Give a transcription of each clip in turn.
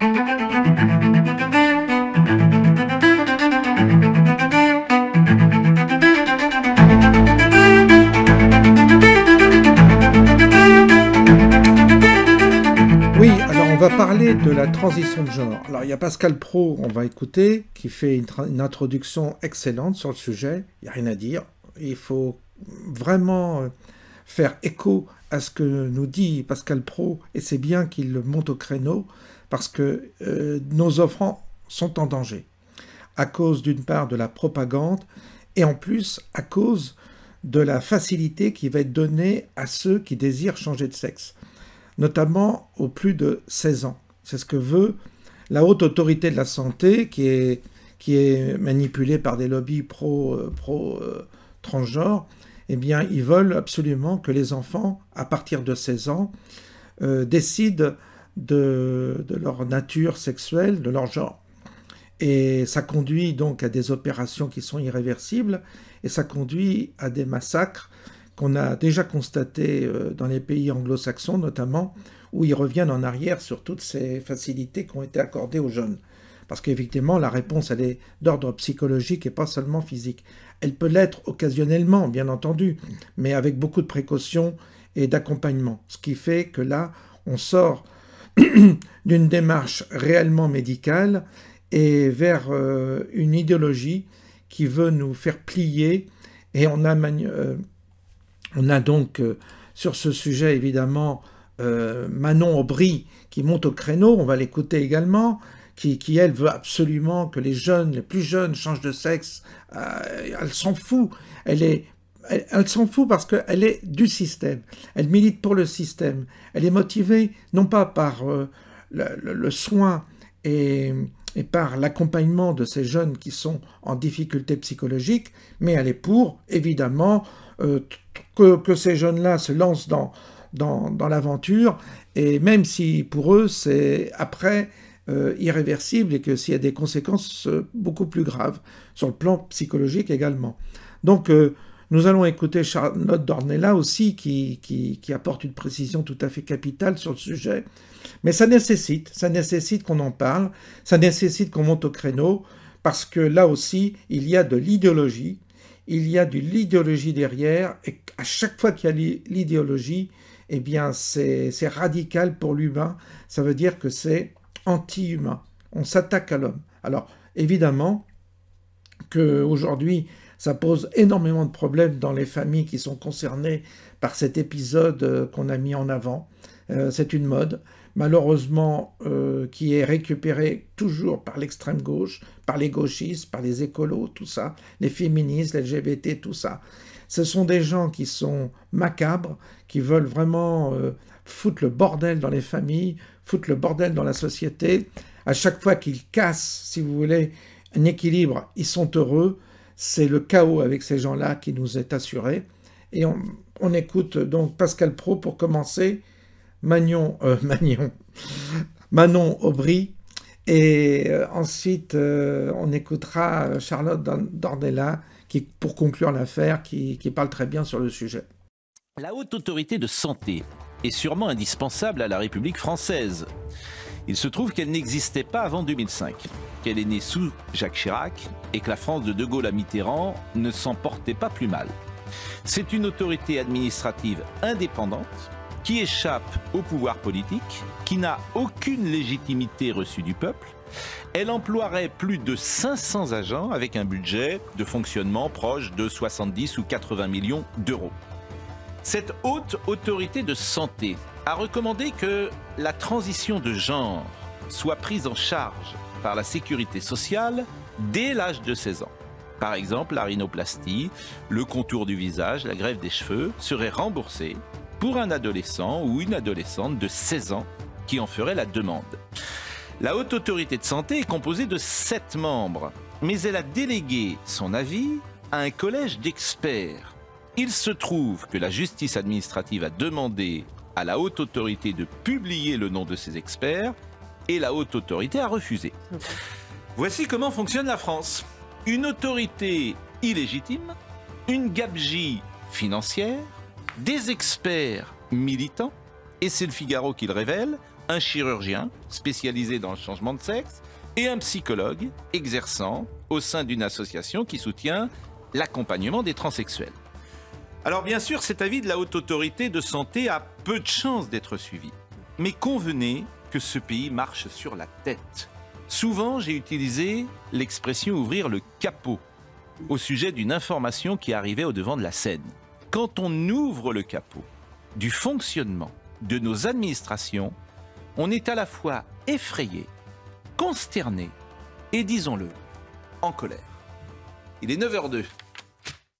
Oui, alors on va parler de la transition de genre. Alors il y a Pascal Praud, on va écouter, qui fait une introduction excellente sur le sujet, il n'y a rien à dire. Il faut vraiment faire écho à ce que nous dit Pascal Praud, et c'est bien qu'il le monte au créneau, parce que nos enfants sont en danger, à cause d'une part de la propagande, et en plus à cause de la facilité qui va être donnée à ceux qui désirent changer de sexe, notamment aux plus de 16 ans. C'est ce que veut la haute autorité de la santé, qui est manipulée par des lobbies pro-transgenres. Eh bien, ils veulent absolument que les enfants, à partir de 16 ans, décident de leur nature sexuelle, de leur genre. Et ça conduit donc à des opérations qui sont irréversibles, et ça conduit à des massacres qu'on a déjà constatés dans les pays anglo-saxons notamment, où ils reviennent en arrière sur toutes ces facilités qui ont été accordées aux jeunes. Parce qu'effectivement, la réponse, elle est d'ordre psychologique et pas seulement physique. Elle peut l'être occasionnellement, bien entendu, mais avec beaucoup de précautions et d'accompagnement. Ce qui fait que là, on sort d'une démarche réellement médicale et vers une idéologie qui veut nous faire plier. Et on a donc sur ce sujet, évidemment, Manon Aubry qui monte au créneau, on va l'écouter également, qui elle veut absolument que les plus jeunes changent de sexe. Elle s'en fout. Elle s'en fout parce qu'elle est du système. Elle milite pour le système. Elle est motivée non pas par le soin et par l'accompagnement de ces jeunes qui sont en difficulté psychologique, mais elle est pour, évidemment, que ces jeunes-là se lancent dans l'aventure, et même si pour eux c'est après irréversible et que s'il y a des conséquences beaucoup plus graves sur le plan psychologique également. Donc nous allons écouter Charlotte Dornelas aussi qui apporte une précision tout à fait capitale sur le sujet, mais ça nécessite qu'on en parle, ça nécessite qu'on monte au créneau, parce que là aussi il y a de l'idéologie, il y a de l'idéologie derrière, et à chaque fois qu'il y a l'idéologie, eh bien c'est radical pour l'humain, ça veut dire que c'est anti-humain, on s'attaque à l'homme. Alors évidemment qu'aujourd'hui ça pose énormément de problèmes dans les familles qui sont concernées par cet épisode qu'on a mis en avant. C'est une mode, malheureusement, qui est récupérée toujours par l'extrême gauche, par les gauchistes, par les écolos, tout ça, les féministes, les LGBT, tout ça. Ce sont des gens qui sont macabres, qui veulent vraiment foutre le bordel dans les familles, foutre le bordel dans la société. À chaque fois qu'ils cassent, si vous voulez, un équilibre, ils sont heureux. C'est le chaos avec ces gens-là qui nous est assuré. Et on écoute donc Pascal Praud pour commencer, Manon Aubry, et ensuite on écoutera Charlotte Dornelas pour conclure l'affaire, qui parle très bien sur le sujet. La haute autorité de santé est sûrement indispensable à la République française. Il se trouve qu'elle n'existait pas avant 2005, qu'elle est née sous Jacques Chirac et que la France de De Gaulle à Mitterrand ne s'en portait pas plus mal. C'est une autorité administrative indépendante qui échappe au pouvoir politique, qui n'a aucune légitimité reçue du peuple. Elle emploierait plus de 500 agents avec un budget de fonctionnement proche de 70 ou 80 millions d'euros. Cette haute autorité de santé a recommandé que la transition de genre soit prise en charge par la sécurité sociale dès l'âge de 16 ans. Par exemple, la rhinoplastie, le contour du visage, la greffe des cheveux seraient remboursés pour un adolescent ou une adolescente de 16 ans qui en ferait la demande. La haute autorité de santé est composée de 7 membres, mais elle a délégué son avis à un collège d'experts. Il se trouve que la justice administrative a demandé à la haute autorité de publier le nom de ses experts et la haute autorité a refusé. Voici comment fonctionne la France. Une autorité illégitime, une gabegie financière, des experts militants, et c'est le Figaro qui le révèle, un chirurgien spécialisé dans le changement de sexe et un psychologue exerçant au sein d'une association qui soutient l'accompagnement des transsexuels. Alors bien sûr, cet avis de la Haute Autorité de Santé a peu de chances d'être suivi. Mais convenez que ce pays marche sur la tête. Souvent, j'ai utilisé l'expression « ouvrir le capot » au sujet d'une information qui arrivait au devant de la scène. Quand on ouvre le capot du fonctionnement de nos administrations, on est à la fois effrayé, consterné et, disons-le, en colère. Il est 9h02.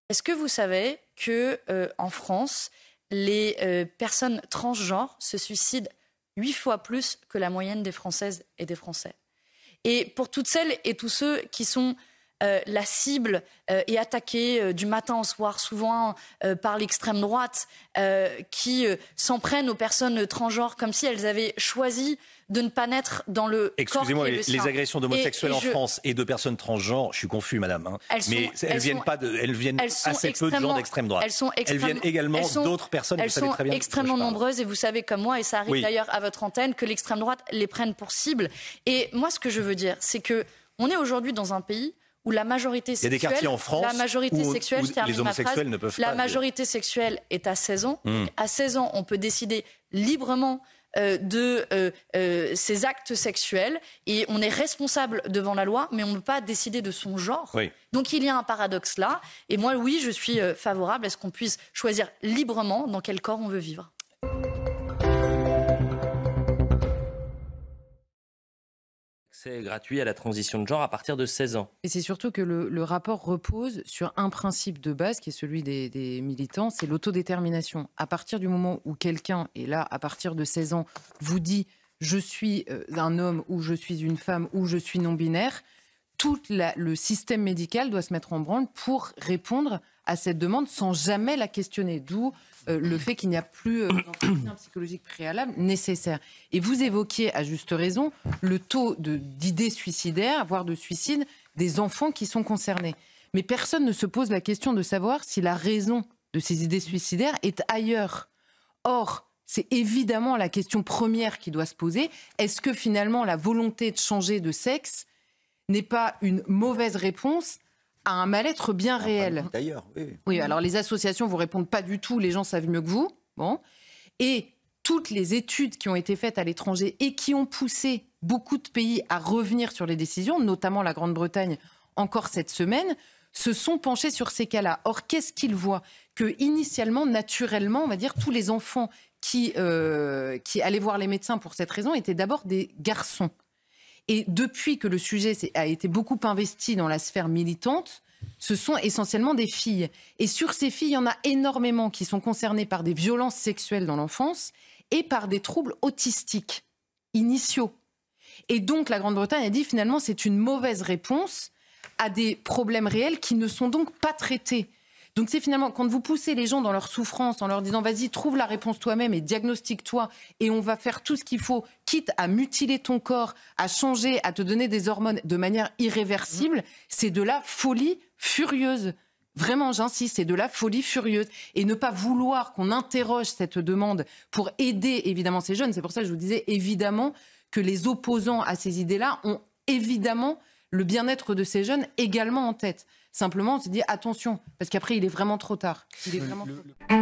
Est-ce que vous savez que en France, les personnes transgenres se suicident 8 fois plus que la moyenne des Françaises et des Français? Et pour toutes celles et tous ceux qui sont la cible et attaquée du matin au soir, souvent par l'extrême droite, qui s'en prennent aux personnes transgenres comme si elles avaient choisi de ne pas naître dans le corps. Excusez-moi, les agressions d'homosexuels en France et de personnes transgenres, je suis confus, madame, hein, elles viennent assez peu de gens d'extrême droite. Elles viennent également d'autres personnes, vous savez très bien. Elles sont extrêmement nombreuses, et vous savez comme moi, et ça arrive d'ailleurs à votre antenne, que l'extrême droite les prenne pour cible. Et moi, ce que je veux dire, c'est que on est aujourd'hui dans un pays où la majorité sexuelle, il y a des quartiers en France où les homosexuels ne peuvent pas. La majorité sexuelle est à 16 ans. À 16 ans, on peut décider librement de ses actes sexuels et on est responsable devant la loi, mais on ne peut pas décider de son genre. Oui. Donc il y a un paradoxe là. Et moi, oui, je suis favorable à ce qu'on puisse choisir librement dans quel corps on veut vivre. Accès gratuit à la transition de genre à partir de 16 ans. Et c'est surtout que le rapport repose sur un principe de base qui est celui des militants, c'est l'autodétermination. À partir du moment où quelqu'un, et là à partir de 16 ans, vous dit je suis un homme ou je suis une femme ou je suis non-binaire, tout le système médical doit se mettre en branle pour répondre à cette demande sans jamais la questionner. D'où le fait qu'il n'y a plus d'entretien psychologique préalable nécessaire. Et vous évoquiez à juste raison le taux d'idées suicidaires, voire de suicide, des enfants qui sont concernés. Mais personne ne se pose la question de savoir si la raison de ces idées suicidaires est ailleurs. Or, c'est évidemment la question première qui doit se poser. Est-ce que finalement la volonté de changer de sexe n'est pas une mauvaise réponse à un mal-être bien réel? D'ailleurs, oui. Oui, alors les associations vous répondent pas du tout, les gens savent mieux que vous. Bon. Et toutes les études qui ont été faites à l'étranger et qui ont poussé beaucoup de pays à revenir sur les décisions, notamment la Grande-Bretagne encore cette semaine, se sont penchés sur ces cas-là. Or, qu'est-ce qu'ils voient? Que initialement, naturellement, on va dire, tous les enfants qui allaient voir les médecins pour cette raison étaient d'abord des garçons. Et depuis que le sujet a été beaucoup investi dans la sphère militante, ce sont essentiellement des filles. Et sur ces filles, il y en a énormément qui sont concernées par des violences sexuelles dans l'enfance et par des troubles autistiques initiaux. Et donc la Grande-Bretagne a dit finalement c'est une mauvaise réponse à des problèmes réels qui ne sont donc pas traités. Donc c'est finalement, quand vous poussez les gens dans leur souffrance en leur disant vas-y, trouve la réponse toi-même et diagnostique-toi et on va faire tout ce qu'il faut, quitte à mutiler ton corps, à changer, à te donner des hormones de manière irréversible, c'est de la folie furieuse. Vraiment, j'insiste, c'est de la folie furieuse. Et ne pas vouloir qu'on interroge cette demande pour aider évidemment ces jeunes, c'est pour ça que je vous disais évidemment que les opposants à ces idées-là ont évidemment le bien-être de ces jeunes également en tête. Simplement, on se dit attention, parce qu'après, il est vraiment trop tard. Il est vraiment trop tard.